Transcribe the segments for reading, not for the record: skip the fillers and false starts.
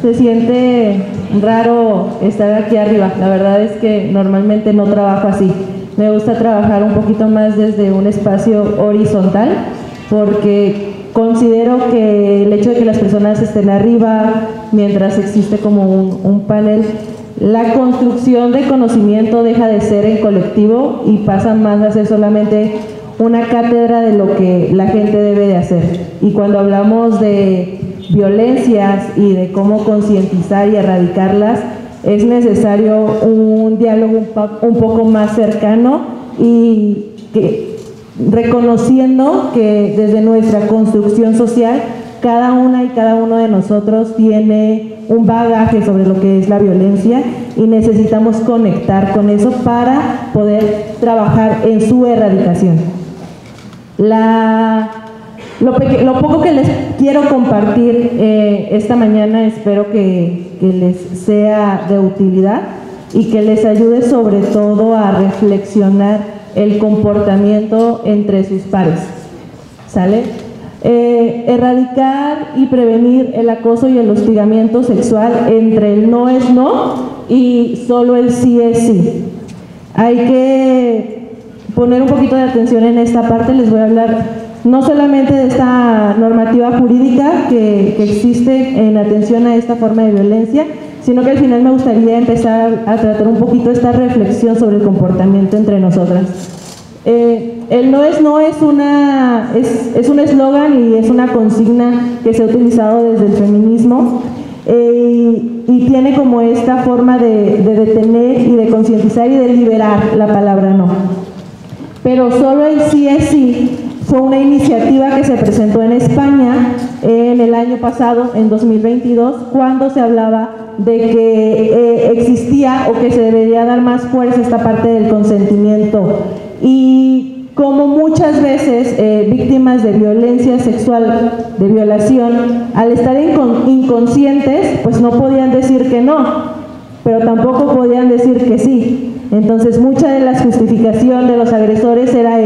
Se siente raro estar aquí arriba. La verdad es que normalmente no trabajo así. Me gusta trabajar un poquito más desde un espacio horizontal, porque considero que el hecho de que las personas estén arriba, mientras existe como un panel, la construcción de conocimiento deja de ser en colectivo y pasa más a ser solamente una cátedra de lo que la gente debe de hacer. Y cuando hablamos de violencias y de cómo concientizar y erradicarlas, es necesario un diálogo un poco más cercano y que, reconociendo que desde nuestra construcción social cada una y cada uno de nosotros tiene un bagaje sobre lo que es la violencia y necesitamos conectar con eso para poder trabajar en su erradicación. Lo poco que les quiero compartir esta mañana, espero que les sea de utilidad y que les ayude sobre todo a reflexionar el comportamiento entre sus pares. ¿Sale? Erradicar y prevenir el acoso y el hostigamiento sexual entre el no es no y solo el sí es sí. Hay que poner un poquito de atención en esta parte. Les voy a hablar no solamente de esta normativa jurídica que existe en atención a esta forma de violencia, sino que al final me gustaría empezar a tratar un poquito esta reflexión sobre el comportamiento entre nosotras. El no es no es un eslogan y es una consigna que se ha utilizado desde el feminismo y tiene como esta forma de detener y de concientizar y de liberar la palabra no. Pero solo el sí es sí fue una iniciativa que se presentó en España en el año pasado, en 2022, cuando se hablaba de que existía o que se debería dar más fuerza a esta parte del consentimiento. Y como muchas veces víctimas de violencia sexual, de violación, al estar inconscientes, pues no podían decir que no, pero tampoco podían decir que sí. Entonces mucha de la justificación de los agresores era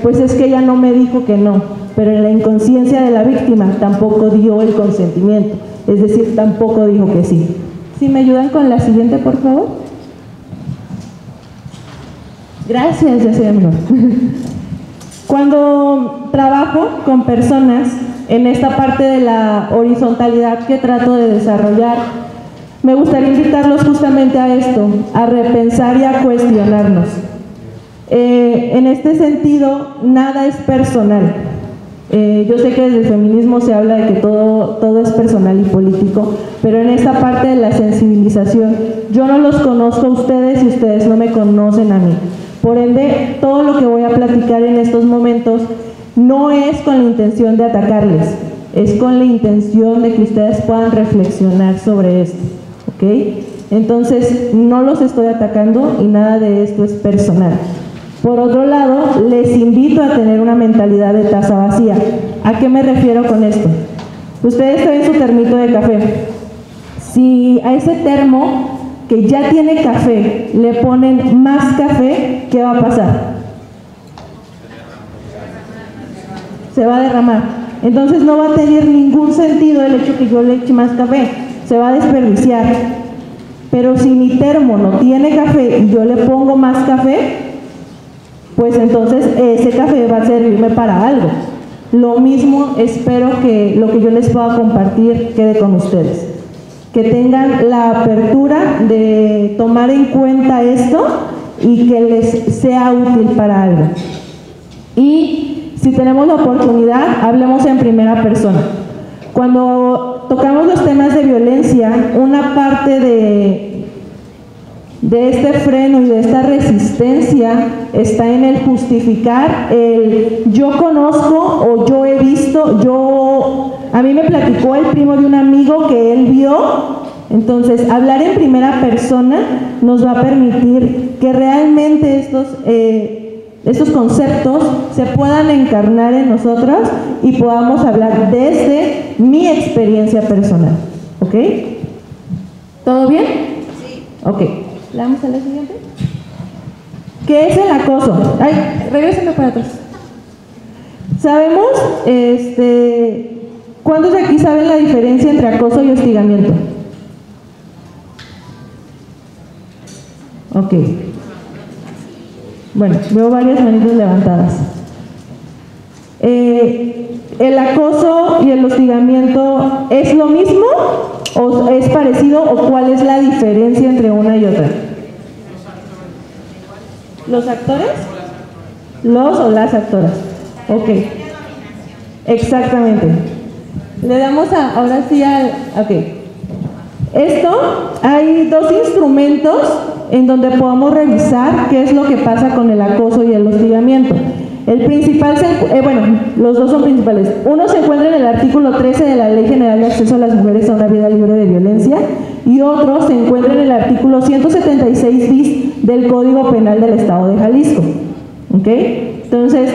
pues es que ella no me dijo que no, pero en la inconsciencia de la víctima tampoco dio el consentimiento, es decir, tampoco dijo que sí. ¿Sí me ayudan con la siguiente, por favor? Gracias, ya sé mejor. Cuando trabajo con personas en esta parte de la horizontalidad que trato de desarrollar, me gustaría invitarlos justamente a esto, a repensar y a cuestionarnos. En este sentido, nada es personal. Yo sé que desde el feminismo se habla de que todo es personal y político, pero en esta parte de la sensibilización, yo no los conozco a ustedes y ustedes no me conocen a mí. Por ende, todo lo que voy a platicar en estos momentos no es con la intención de atacarles, es con la intención de que ustedes puedan reflexionar sobre esto. ¿Okay? Entonces, no los estoy atacando y nada de esto es personal. Por otro lado, les invito a tener una mentalidad de taza vacía. ¿A qué me refiero con esto? Ustedes traen su termito de café. Si a ese termo que ya tiene café le ponen más café, ¿qué va a pasar? Se va a derramar. Entonces no va a tener ningún sentido el hecho que yo le eche más café. Se va a desperdiciar. Pero si mi termo no tiene café y yo le pongo más café, pues entonces ese café va a servirme para algo. Lo mismo espero que lo que yo les pueda compartir quede con ustedes. Que tengan la apertura de tomar en cuenta esto y que les sea útil para algo. Y si tenemos la oportunidad, hablemos en primera persona. Cuando tocamos los temas de violencia, una parte de este freno y de esta resistencia está en el justificar el yo conozco o yo he visto, a mí me platicó el primo de un amigo que él vio. Entonces, hablar en primera persona nos va a permitir que realmente estos conceptos se puedan encarnar en nosotros y podamos hablar desde mi experiencia personal. ¿Ok? ¿Todo bien? Sí. Ok. ¿Vamos a la siguiente? ¿Qué es el acoso? Ay, regrésame para atrás. Sabemos ¿Cuántos de aquí saben la diferencia entre acoso y hostigamiento? Ok. Bueno, veo varias manitas levantadas. ¿El acoso y el hostigamiento es lo mismo o es parecido o cuál es la diferencia entre una y otra? ¿Los actores? ¿Los o las actoras? Ok. Exactamente. Le damos ahora sí al... Ok. Esto, hay dos instrumentos en donde podamos revisar qué es lo que pasa con el acoso y el hostigamiento. El principal, bueno, los dos son principales. Uno se encuentra en el artículo 13 de la Ley General de Acceso a las Mujeres a una Vida Libre de Violencia y otro se encuentra en el artículo 176 bis del Código Penal del Estado de Jalisco. ¿Ok? Entonces,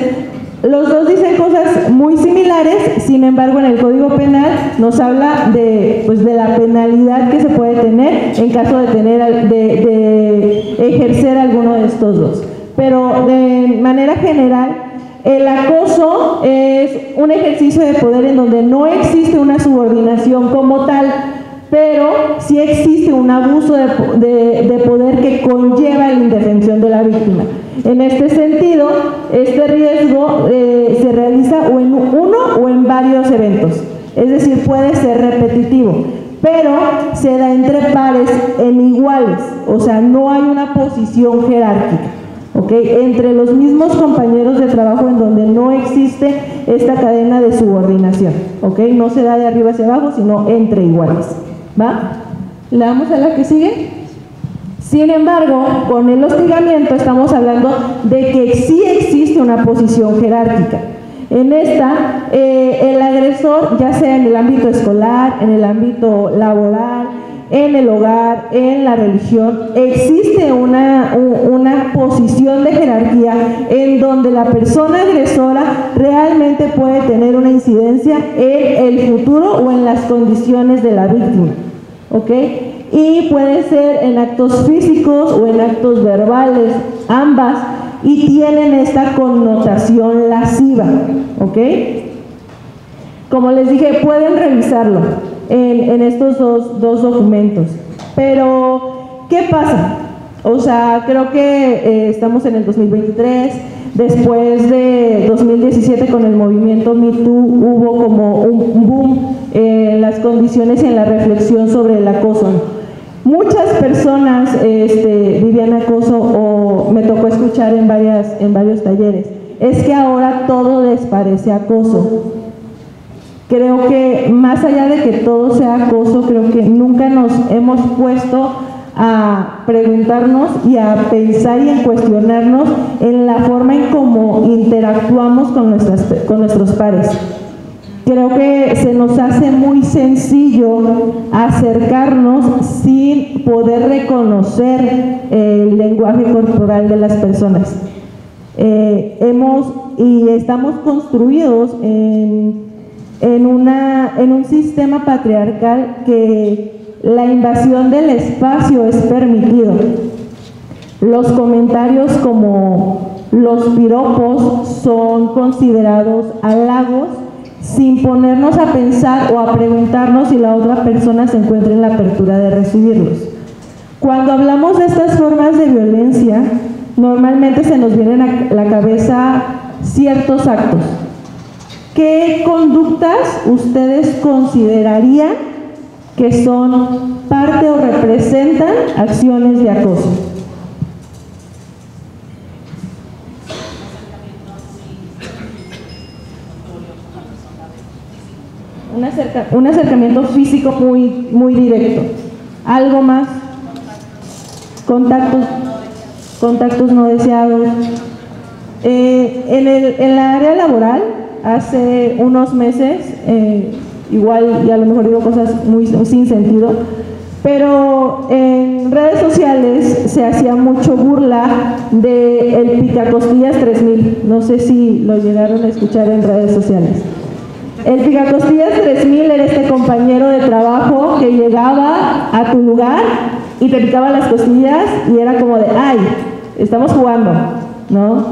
los dos dicen cosas muy similares, sin embargo en el Código Penal nos habla de la penalidad que se puede tener en caso de ejercer alguno de estos dos. Pero de manera general, el acoso es un ejercicio de poder en donde no existe una subordinación como tal, pero sí existe un abuso de poder que conlleva la indefensión de la víctima. En este sentido, este riesgo se realiza o en uno o en varios eventos, es decir, puede ser repetitivo, pero se da entre pares en iguales, o sea, no hay una posición jerárquica. ¿Okay? Entre los mismos compañeros de trabajo en donde no existe esta cadena de subordinación, ¿okay? No se da de arriba hacia abajo, sino entre iguales, ¿va? ¿Le damos a la que sigue? Sin embargo, con el hostigamiento estamos hablando de que sí existe una posición jerárquica. En esta, el agresor, ya sea en el ámbito escolar, en el ámbito laboral, en el hogar, en la religión, existe una posición de jerarquía en donde la persona agresora realmente puede tener una incidencia en el futuro o en las condiciones de la víctima, ¿ok? Y puede ser en actos físicos o en actos verbales, ambas, y tienen esta connotación lasciva, ¿ok? Como les dije, pueden revisarlo en estos dos documentos. Pero, ¿qué pasa? O sea, creo que estamos en el 2023, después de 2017 con el movimiento Me Too hubo como un boom en las condiciones y en la reflexión sobre el acoso. Muchas personas vivían acoso o me tocó escuchar en varios talleres. Es que ahora todo les parece acoso. Creo que más allá de que todo sea acoso, creo que nunca nos hemos puesto a preguntarnos y a pensar y a cuestionarnos en la forma en cómo interactuamos con nuestros pares. Creo que se nos hace muy sencillo acercarnos sin poder reconocer el lenguaje corporal de las personas. Estamos construidos en un sistema patriarcal que la invasión del espacio es permitido. Los comentarios como los piropos son considerados halagos sin ponernos a pensar o a preguntarnos si la otra persona se encuentra en la apertura de recibirlos. Cuando hablamos de estas formas de violencia, normalmente se nos vienen a la cabeza ciertos actos. ¿Qué conductas ustedes considerarían que son parte o representan acciones de acoso? Un acercamiento físico muy directo. ¿Algo más? Contactos no deseados. En la área laboral, hace unos meses, igual y a lo mejor digo cosas muy sin sentido, pero en redes sociales se hacía mucho burla del Picacostillas 3000. No sé si lo llegaron a escuchar en redes sociales. El Picacostillas 3000 era este compañero de trabajo que llegaba a tu lugar y te picaba las costillas y era como de, ay, estamos jugando, ¿no?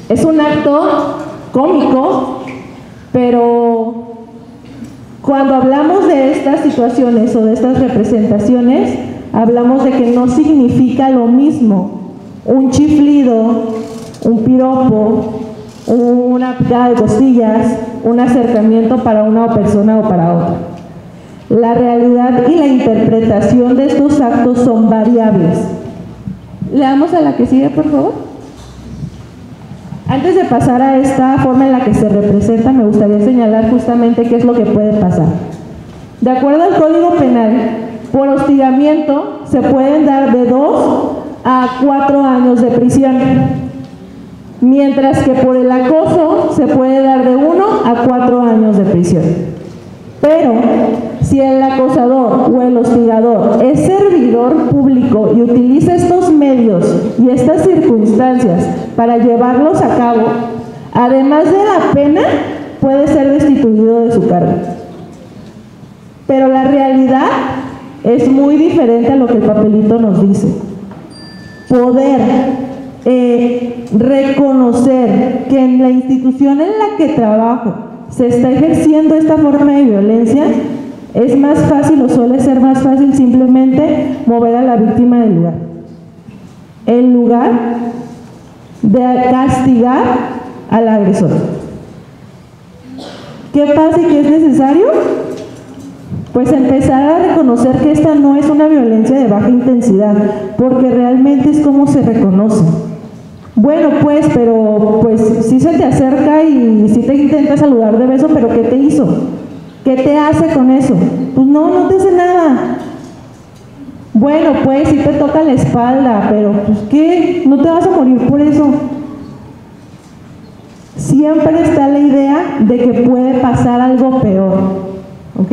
Es un acto cómico, pero Cuando hablamos de estas situaciones o de estas representaciones, hablamos de que no significa lo mismo un chiflido, un piropo, una picada de costillas, un acercamiento para una persona o para otra. La realidad y la interpretación de estos actos son variables. Leamos a la que sigue, por favor. Antes de pasar a esta forma en la que se representa, me gustaría señalar justamente qué es lo que puede pasar. De acuerdo al Código Penal, por hostigamiento se pueden dar de 2 a 4 años de prisión, mientras que por el acoso se puede dar de 1 a 4 años de prisión. Pero si el acosador o el hostigador es servidor público y utiliza estos medios y estas circunstancias para llevarlos a cabo, además de la pena, puede ser destituido de su cargo. Pero la realidad es muy diferente a lo que el papelito nos dice. Poder reconocer que en la institución en la que trabajo se está ejerciendo esta forma de violencia, es más fácil o suele ser más fácil simplemente mover a la víctima del lugar, en lugar de castigar al agresor. ¿Qué pasa y qué es necesario? Pues empezar a reconocer que esta no es una violencia de baja intensidad, porque realmente es como se reconoce. Bueno, pues, pero pues sí se te acerca y sí te intenta saludar de beso, pero ¿qué te hizo? ¿Qué te hace con eso? Pues no te hace nada. Bueno, pues sí te toca la espalda, pero pues ¿qué? No te vas a morir por eso. Siempre está la idea de que puede pasar algo peor. ¿Ok?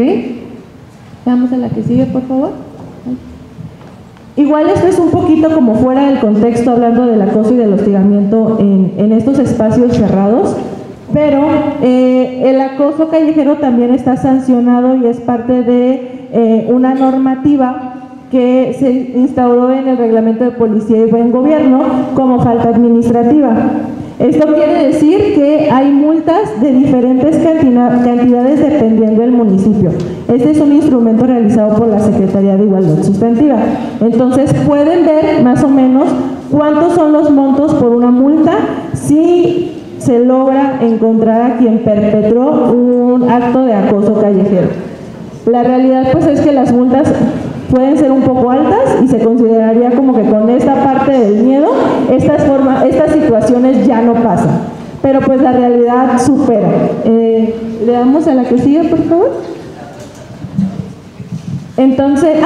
Vamos a la que sigue, por favor. Igual esto es un poquito como fuera del contexto, hablando del acoso y del hostigamiento en estos espacios cerrados, pero el acoso callejero también está sancionado y es parte de una normativa que se instauró en el Reglamento de Policía y Buen Gobierno como falta administrativa. Esto quiere decir que hay multas de diferentes cantidades dependiendo del municipio. Este es un instrumento realizado por la Secretaría de Igualdad Sustantiva. Entonces pueden ver más o menos cuántos son los montos por una multa si se logra encontrar a quien perpetró un acto de acoso callejero. La realidad pues es que las multas pueden ser un poco altas y se consideraría como que con esta parte del miedo, estas situaciones ya no pasan. Pero pues la realidad supera. Le damos a la que sigue, por favor. Entonces,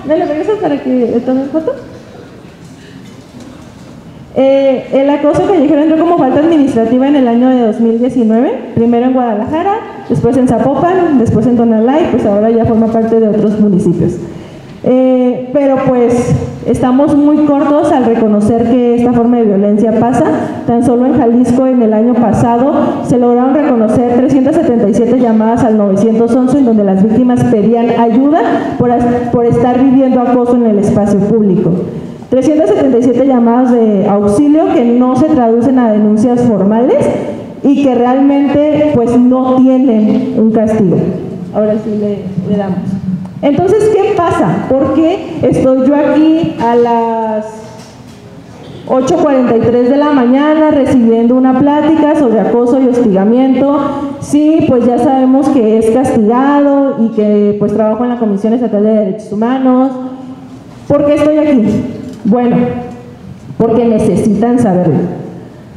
¿me lo regresas para que tomen foto? El acoso callejero entró como falta administrativa en el año de 2019, primero en Guadalajara, después en Zapopan, después en Tonalá y pues ahora ya forma parte de otros municipios. Pero pues estamos muy cortos al reconocer que esta forma de violencia pasa. Tan solo en Jalisco en el año pasado se lograron reconocer 377 llamadas al 911 en donde las víctimas pedían ayuda por estar viviendo acoso en el espacio público. 377 llamadas de auxilio que no se traducen a denuncias formales y que realmente pues no tienen un castigo. Ahora sí le damos. Entonces, ¿qué pasa? ¿Por qué estoy yo aquí a las 8:43 de la mañana recibiendo una plática sobre acoso y hostigamiento? Sí, pues ya sabemos que es castigado y que pues trabajo en la Comisión Estatal de Derechos Humanos. ¿Por qué estoy aquí? Bueno, porque necesitan saberlo.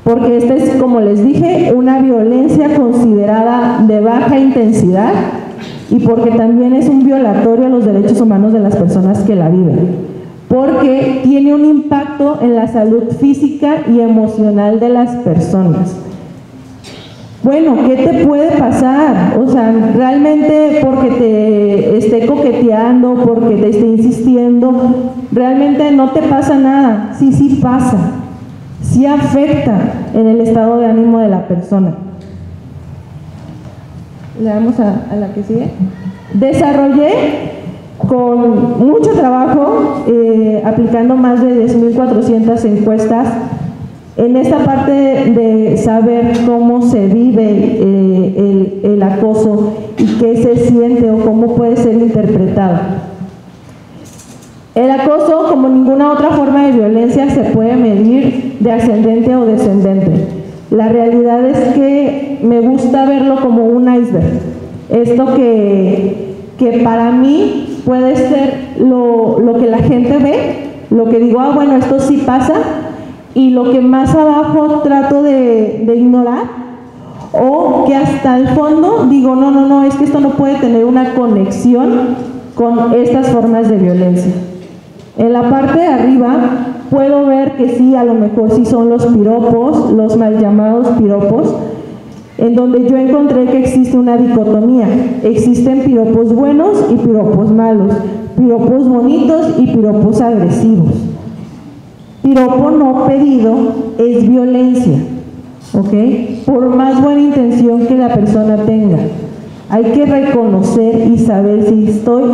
Porque esta es, como les dije, una violencia considerada de baja intensidad y porque también es un violatorio a los derechos humanos de las personas que la viven. Porque tiene un impacto en la salud física y emocional de las personas. Bueno, ¿qué te puede pasar? O sea, realmente porque te esté coqueteando, porque te esté insistiendo, realmente no te pasa nada. Sí pasa. Sí afecta en el estado de ánimo de la persona. Le damos a la que sigue. Desarrollé con mucho trabajo, aplicando más de 10.400 encuestas, En esta parte de saber cómo se vive el acoso y qué se siente o cómo puede ser interpretado. El acoso, como ninguna otra forma de violencia, se puede medir de ascendente o descendente. La realidad es que me gusta verlo como un iceberg. Esto que para mí puede ser lo que la gente ve, lo que digo, bueno, esto sí pasa, y lo que más abajo trato de ignorar, o que hasta el fondo digo, no, es que esto no puede tener una conexión con estas formas de violencia. En la parte de arriba puedo ver que sí, a lo mejor sí son los piropos, los mal llamados piropos, en donde yo encontré que existe una dicotomía. Existen piropos buenos y piropos malos, piropos bonitos y piropos agresivos. Piropo no pedido es violencia, ¿ok? Por más buena intención que la persona tenga. Hay que reconocer y saber si estoy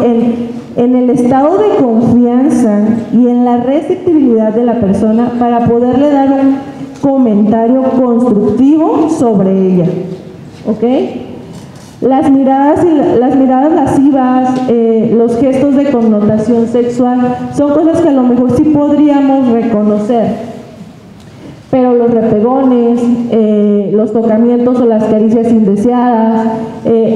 en el estado de confianza y en la receptibilidad de la persona para poderle dar un comentario constructivo sobre ella, ¿ok? Las miradas lascivas, los gestos de connotación sexual, son cosas que a lo mejor sí podríamos reconocer, pero los repegones, los tocamientos o las caricias indeseadas,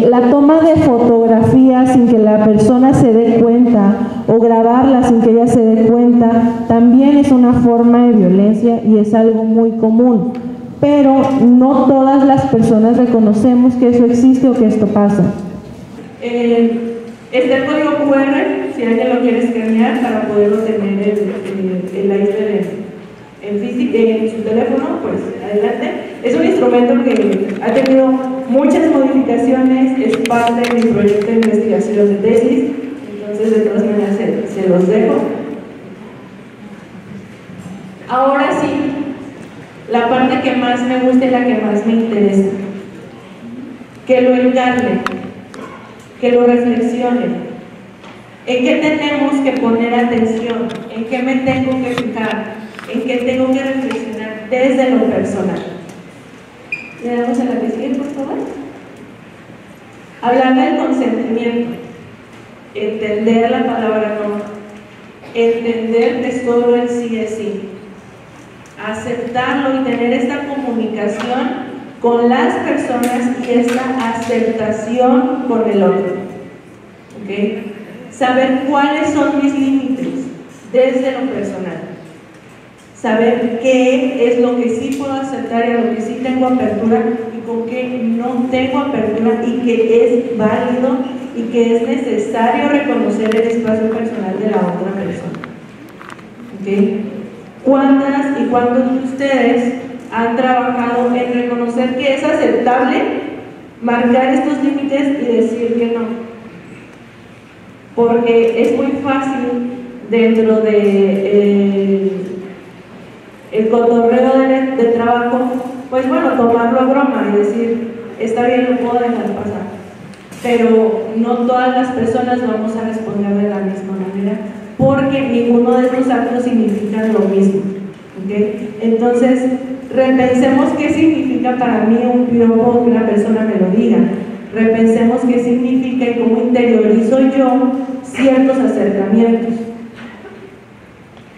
la toma de fotografías sin que la persona se dé cuenta o grabarla sin que ella se dé cuenta, también es una forma de violencia y es algo muy común. Pero no todas las personas reconocemos que eso existe o que esto pasa. Está el código QR, si alguien lo quiere escanear para poderlo tener el iceberg en su teléfono, pues adelante. Es un instrumento que ha tenido muchas modificaciones, es parte de mi proyecto de investigación de tesis, entonces de todas maneras se los dejo. Ahora sí, la parte que más me gusta y la que más me interesa, que lo encarne, que lo reflexione, en qué tenemos que poner atención, en qué me tengo que fijar, en qué tengo que reflexionar desde lo personal. ¿Le damos a la que sigue, por favor? Hablar del consentimiento, entender la palabra no, entender que solo el sí es sí, aceptarlo y tener esta comunicación con las personas y esta aceptación con el otro, ¿okay? Saber cuáles son mis límites desde lo personal, saber qué es lo que sí puedo aceptar y a lo que sí tengo apertura y con qué no tengo apertura y que es válido y que es necesario reconocer el espacio personal de la otra persona, ¿okay? ¿Cuántas y cuántos de ustedes han trabajado en reconocer que es aceptable marcar estos límites y decir que no? Porque es muy fácil dentro de el cotorreo de trabajo, pues bueno, tomarlo a broma y decir, está bien, lo puedo dejar pasar. Pero no todas las personas vamos a responder de la misma manera, porque ninguno de estos actos significan lo mismo, ¿okay? Entonces, repensemos qué significa para mí un piropo que una persona me lo diga. Repensemos qué significa y cómo interiorizo yo ciertos acercamientos.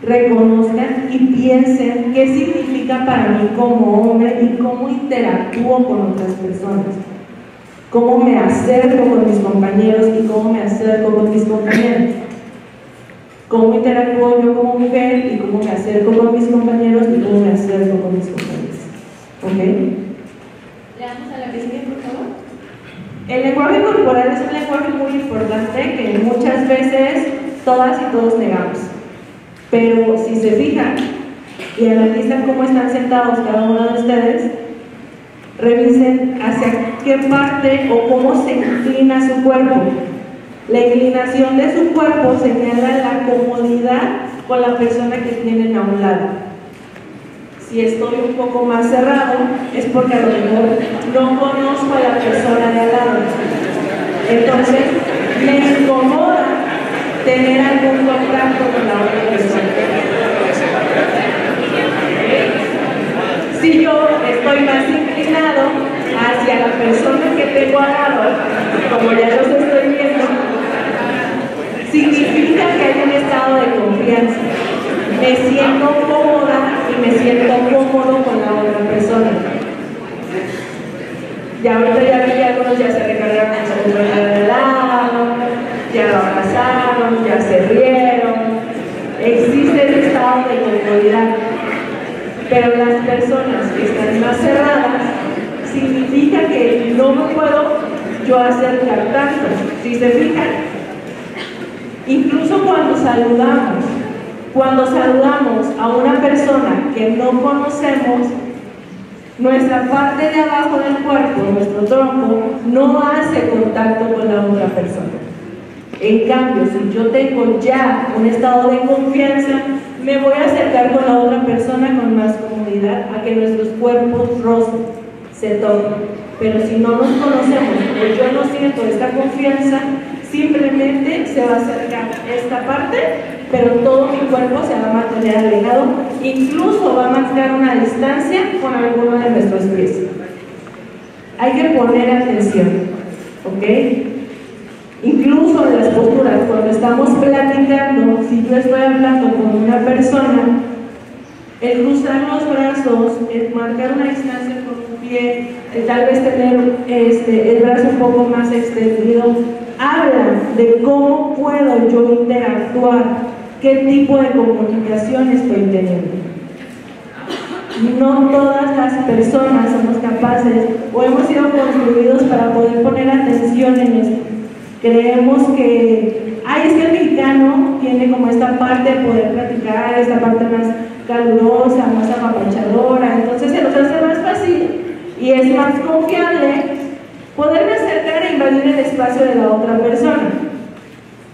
Reconozcan y piensen qué significa para mí como hombre y cómo interactúo con otras personas. Cómo me acerco con mis compañeros y cómo me acerco con mis compañeros. Cómo interactúo yo como mujer y cómo me acerco con mis compañeros y cómo me acerco con mis compañeros. ¿Ok? Le damos a la que sigue, por favor. El lenguaje corporal es un lenguaje muy importante que muchas veces todas y todos negamos. Pero si se fijan y analizan cómo están sentados cada uno de ustedes, revisen hacia qué parte o cómo se inclina su cuerpo. La inclinación de su cuerpo señala la comodidad con la persona que tienen a un lado. Si estoy un poco más cerrado, es porque a lo mejor no conozco a la persona de al lado. Entonces, me incomoda tener algún contacto con la otra persona. como ya los estoy viendo, significa que hay un estado de confianza. Me siento cómoda y me siento cómodo con la otra persona. Ya ahorita ya vi que algunos ya se recargaron en su compañero de lado, ya lo abrazaron, ya se rieron. Existe ese estado de comodidad. Pero las personas que están más cerradas, significa que no me puedo yo acercar tanto. ¿Sí se fijan? Incluso cuando saludamos a una persona que no conocemos, nuestra parte de abajo del cuerpo, nuestro tronco, no hace contacto con la otra persona. En cambio, si yo tengo ya un estado de confianza, me voy a acercar con la otra persona con más comodidad a que nuestros cuerpos rocen, se toquen. Pero si no nos conocemos o yo no siento esta confianza, simplemente se va a acercar esta parte, pero todo mi cuerpo se va a mantener alejado, incluso va a marcar una distancia con alguno de nuestros pies. Hay que poner atención, ¿ok? Incluso en las posturas, cuando estamos platicando, si yo estoy hablando con una persona, el cruzar los brazos, el marcar una distancia con un pie, el tal vez tener el brazo un poco más extendido, habla de cómo puedo yo interactuar, qué tipo de comunicación estoy teniendo. No todas las personas somos capaces o hemos sido construidos para poder poner atención en esto. Creemos que, es que el mexicano tiene como esta parte de poder platicar, esta parte más calurosa, más apapachadora, entonces se nos hace más fácil y es más confiable poderme acercar e invadir el espacio de la otra persona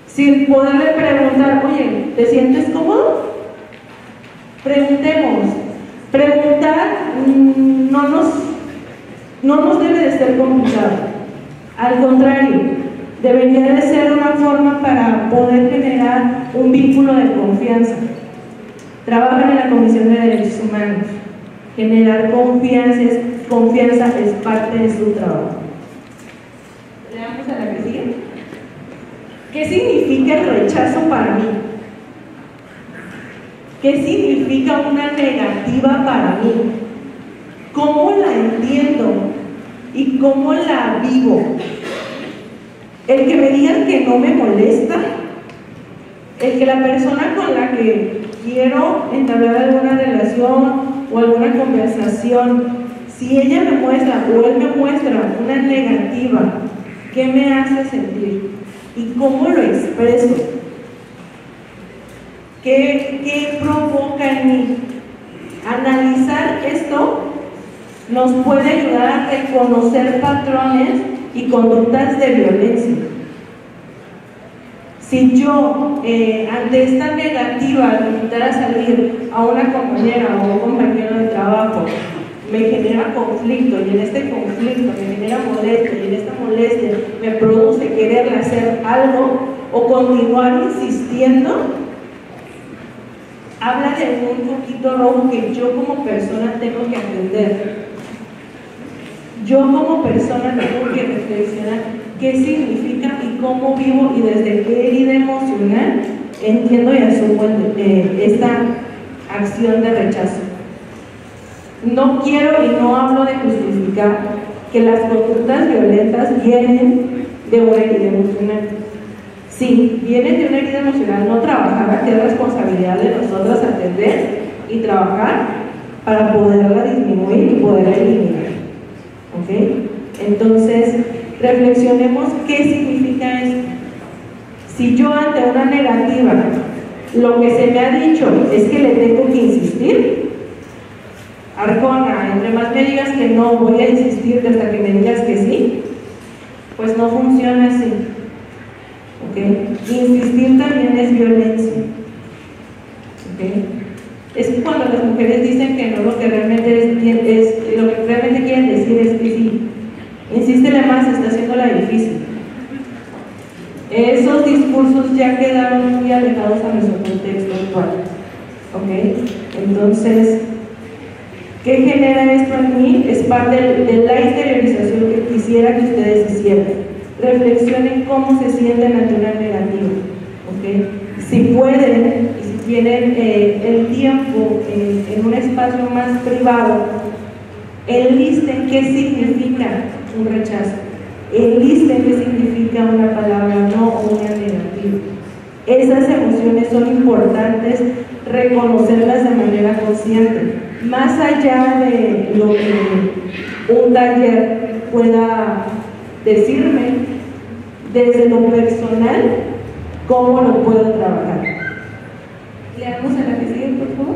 sin poderle preguntar, oye, ¿te sientes cómodo? Preguntemos. Preguntar no nos debe de ser complicado, al contrario, debería de ser una forma para poder generar un vínculo de confianza. Trabajan en la Comisión de Derechos Humanos. Generar confianza es parte de su trabajo. Leamos a la que sigue. ¿Qué significa el rechazo para mí? ¿Qué significa una negativa para mí? ¿Cómo la entiendo y cómo la vivo? El que me digan que no me molesta, el que la persona con la que quiero entablar alguna relación o alguna conversación, si ella me muestra o él me muestra una negativa, ¿qué me hace sentir? ¿Y cómo lo expreso? ¿Qué provoca en mí? Analizar esto nos puede ayudar a reconocer patrones y conductas de violencia. Si yo, ante esta negativa al invitar a salir a una compañera o un compañero de trabajo, me genera conflicto y en este conflicto me genera molestia y en esta molestia me produce querer hacer algo o continuar insistiendo, habla de un poquito rojo que yo como persona tengo que atender. Yo como persona tengo que reflexionar qué significa y cómo vivo y desde qué herida emocional entiendo y asumo esta acción de rechazo. No quiero y no hablo de justificar que las conductas violentas vienen de una herida emocional. Sí, vienen de una herida emocional no trabajada, que es responsabilidad de nosotros atender y trabajar para poderla disminuir y poderla eliminar. ¿Okay? Entonces, reflexionemos qué significa esto. Si yo ante una negativa, lo que se me ha dicho es que le tengo que insistir, Arjona, entre más me digas que no, voy a insistirte hasta que me digas que sí, pues no funciona así. ¿Okay? Insistir también es violencia. ¿Okay? Es cuando las mujeres dicen que no, lo que realmente quieren decir es que sí. Insístele más, está haciéndola difícil. Esos discursos ya quedaron muy alejados a nuestro contexto actual. ¿Okay? Entonces, ¿qué genera esto en mí? Es parte de la interiorización que quisiera que ustedes hicieran. reflexionen cómo se sienten ante una negativa, ¿okay? Si pueden y si tienen el tiempo en un espacio más privado, enlisten qué significa un rechazo, enlisten qué significa una palabra no o una negativa. Esas emociones son importantes reconocerlas de manera consciente, más allá de lo que un taller pueda decirme, desde lo personal, cómo lo puedo trabajar. Leamos a la que sigue, por favor.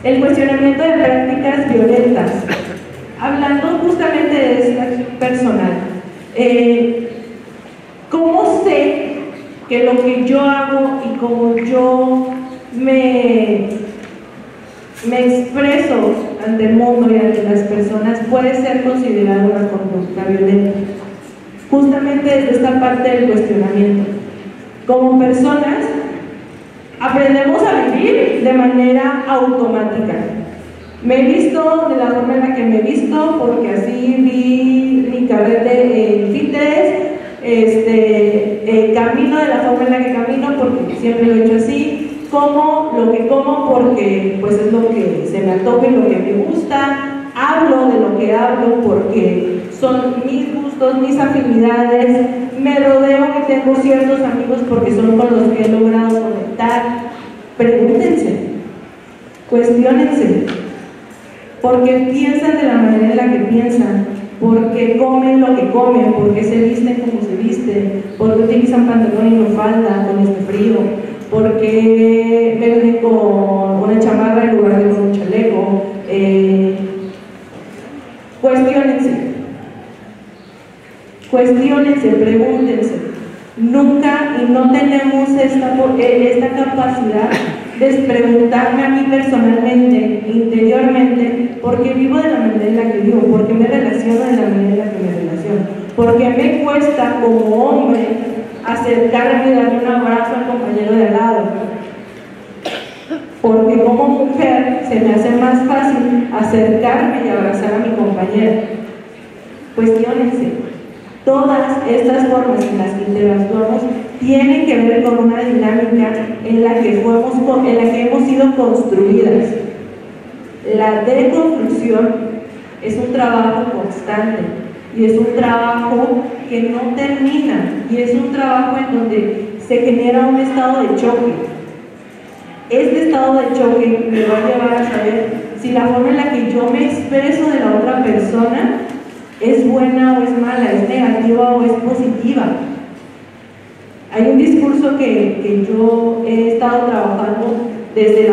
El cuestionamiento de prácticas violentas. Hablando justamente de esta acción personal, ¿cómo sé que lo que yo hago y como yo me expreso ante el mundo y ante las personas puede ser considerado una conducta violenta? Justamente desde esta parte del cuestionamiento. Como personas, aprendemos a vivir de manera automática. Me he visto de la forma en la que me he visto porque así vi mi carrete en fitness, camino de la forma en la que camino porque siempre lo he hecho así, como lo que como porque pues es lo que se me antoja y lo que me gusta, hablo de lo que hablo porque son mis gustos, mis afinidades, me rodeo y tengo ciertos amigos porque son con los que he logrado conectar. Pregúntense, cuestiónense, ¿por qué piensan de la manera en la que piensan? ¿Por qué comen lo que comen? ¿Por qué se visten como se visten? ¿Por qué utilizan pantalón y no falda con este frío? ¿Por qué me ven con una chamarra en lugar de con un chaleco? Cuestiónense, pregúntense. Nunca y no tenemos esta capacidad de preguntarme a mí personalmente, interiormente, por qué vivo de la manera en la que vivo, por qué me relaciono de la manera en la que me relaciono, por qué me cuesta como hombre acercarme y darle un abrazo al compañero de al lado, porque como mujer se me hace más fácil acercarme y abrazar a mi compañera. Cuestiónense. Todas estas formas en las que interactuamos tienen que ver con una dinámica en la que hemos sido construidas. La deconstrucción es un trabajo constante y es un trabajo que no termina y es un trabajo en donde se genera un estado de choque. Este estado de choque me va a llevar a saber si la forma en la que yo me expreso de la otra persona es buena o es mala, es negativa o es positiva. Hay un discurso que yo he estado trabajando desde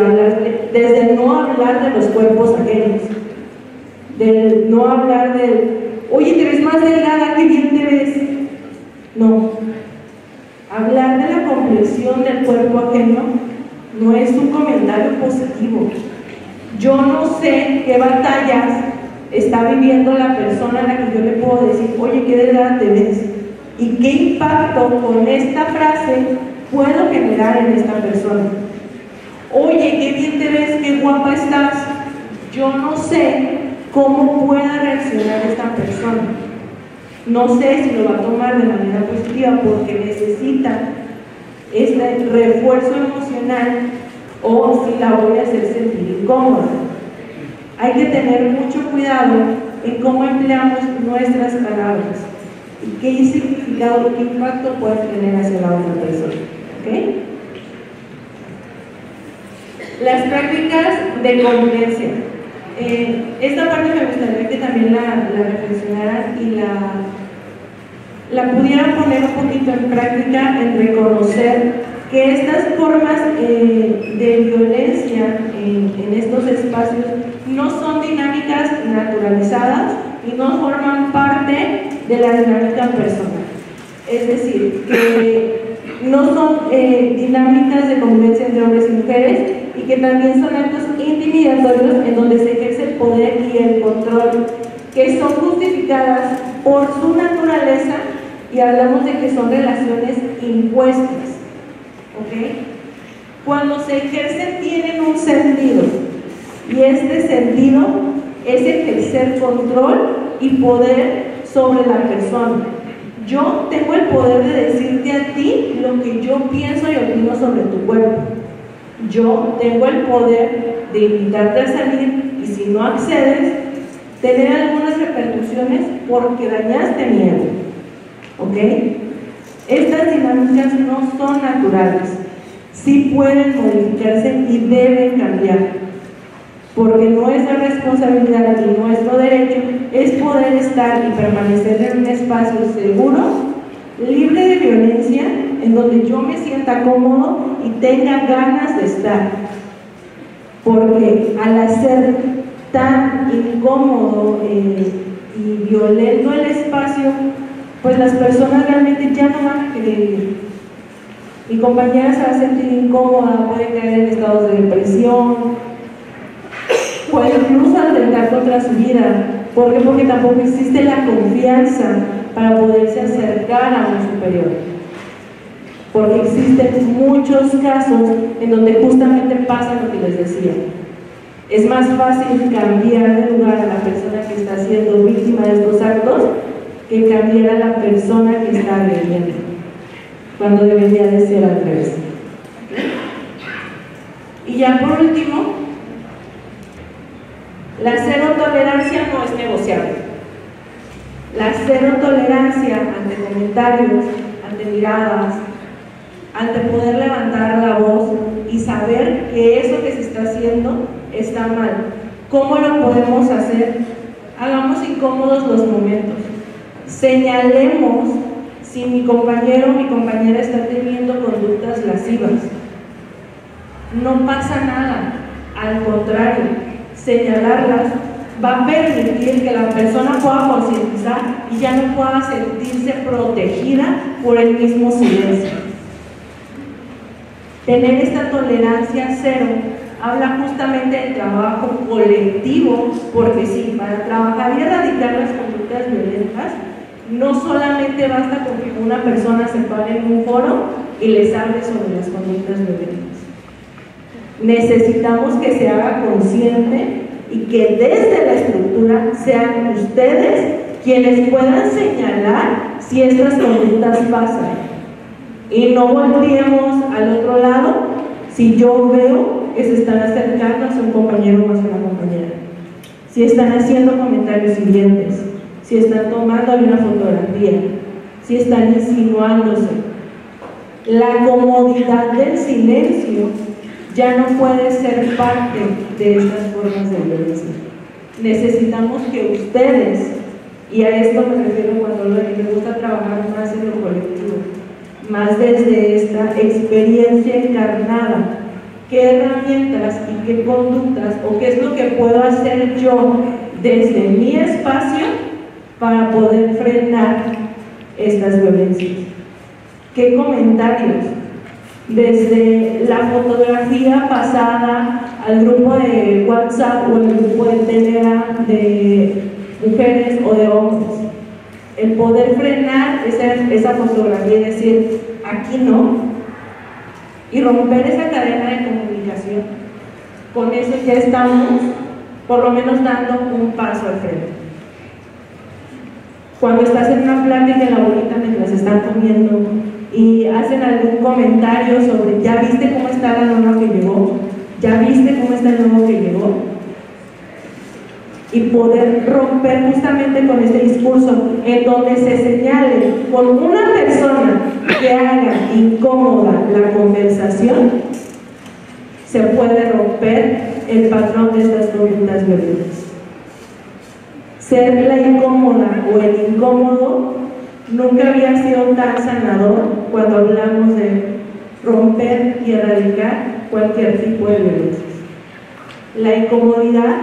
no hablar de los cuerpos ajenos, del no hablar de, oye, te ves más delgada, qué bien te ves. No, hablar de la complexión del cuerpo ajeno no es un comentario positivo. Yo no sé qué batallas está viviendo la persona a la que yo le puedo decir, oye, qué delgada te ves, y qué impacto con esta frase puedo generar en esta persona. Oye, qué bien te ves, qué guapa estás. Yo no sé cómo pueda reaccionar esta persona. No sé si lo va a tomar de manera positiva porque necesita este refuerzo emocional o si la voy a hacer sentir incómoda. Hay que tener mucho cuidado en cómo empleamos nuestras palabras y qué significado y qué impacto puede tener hacia la otra persona. ¿Okay? Las prácticas de convivencia. Esta parte me gustaría que también la reflexionaran y la pudieran poner un poquito en práctica, en reconocer que estas formas de violencia en estos espacios no son dinámicas naturalizadas y no forman parte de la dinámica personal. Es decir, que no son dinámicas de convivencia entre hombres y mujeres y que también son actos intimidatorios en donde se ejerce el poder y el control, que son justificadas por su naturaleza y hablamos de que son relaciones impuestas. ¿Okay? Cuando se ejercen tienen un sentido y este sentido es ejercer control y poder sobre la persona. Yo tengo el poder de decirte a ti lo que yo pienso y opino sobre tu cuerpo. Yo tengo el poder de invitarte a salir y si no accedes, tener algunas repercusiones porque dañaste mi ego. ¿Ok? Estas dinámicas no son naturales. Sí pueden modificarse y deben cambiar. Porque nuestra responsabilidad y nuestro derecho es poder estar y permanecer en un espacio seguro, libre de violencia, en donde yo me sienta cómodo y tenga ganas de estar. Porque al hacer tan incómodo y violento el espacio, pues las personas realmente ya no van a querer ir. Mi compañera se va a sentir incómoda, puede caer en estados de depresión, puede incluso atentar contra su vida. ¿Por qué? Porque tampoco existe la confianza para poderse acercar a un superior. Porque existen muchos casos en donde justamente pasa lo que les decía. Es más fácil cambiar de lugar a la persona que está siendo víctima de estos actos que cambiar a la persona que está agrediendo, cuando debería de ser al revés. Y ya por último, la cero tolerancia no es negociable. La cero tolerancia ante comentarios, ante miradas, ante poder levantar la voz y saber que eso que se está haciendo está mal. ¿Cómo lo podemos hacer? Hagamos incómodos los momentos. Señalemos si mi compañero o mi compañera está teniendo conductas lascivas. No pasa nada, al contrario, señalarlas va a permitir que la persona pueda concientizar y ya no pueda sentirse protegida por el mismo silencio. Tener esta tolerancia cero habla justamente del trabajo colectivo, porque sí, para trabajar y erradicar las conductas violentas, no solamente basta con que una persona se pare en un foro y les hable sobre las conductas violentas. Necesitamos que se haga consciente y que desde la estructura sean ustedes quienes puedan señalar si estas conductas pasan. Y no volteemos al otro lado si yo veo que se están acercando a un compañero o a una compañera, si están haciendo comentarios hirientes, si están tomando alguna fotografía, si están insinuándose. La comodidad del silencio ya no puede ser parte de estas formas de violencia. Necesitamos que ustedes, y a esto me refiero cuando me gusta trabajar más en lo colectivo, más desde esta experiencia encarnada, qué herramientas y qué conductas o qué es lo que puedo hacer yo desde mi espacio para poder frenar estas violencias. ¿Qué comentarios? Desde la fotografía pasada al grupo de WhatsApp o el grupo de Telegram de mujeres o de hombres. El poder frenar esa fotografía y decir, aquí no, y romper esa cadena de comunicación. Con eso ya estamos, por lo menos, dando un paso al frente. Cuando estás en una plática en la bolita mientras están comiendo y hacen algún comentario sobre, ¿ya viste cómo está la nueva que llegó? ¿Ya viste cómo está el nuevo que llegó? Y poder romper justamente con este discurso en donde se señale con una persona que haga incómoda la conversación, se puede romper el patrón de estas conductas violentas. Ser la incómoda o el incómodo nunca había sido tan sanador cuando hablamos de romper y erradicar cualquier tipo de violencia. La incomodidad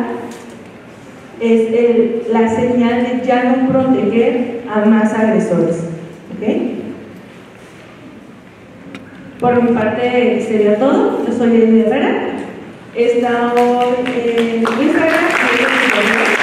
es la señal de ya no proteger a más agresores. ¿Okay? Por mi parte sería todo. Yo soy Edith Herrera. He estado en Instagram.